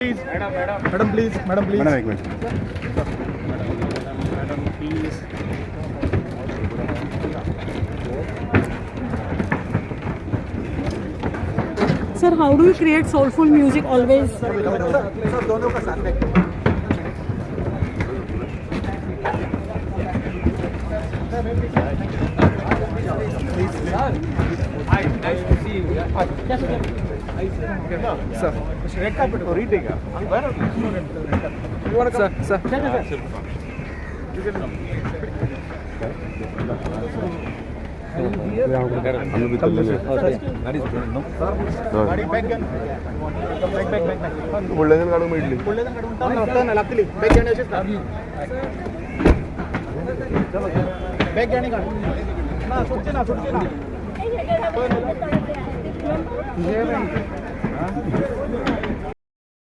Please, madam, please. Madam, एक minute. Madam, please. Sir, how do you create soulful music always? Sir, दोनों का साथ में. Hi, nice to see you. Sir, red carpet retake. Where are you? You want to come? Sir. You can come. हम भी कर लेंगे. Bulletin काढून मिळली. Bag घ्या काढ ना सुटते ना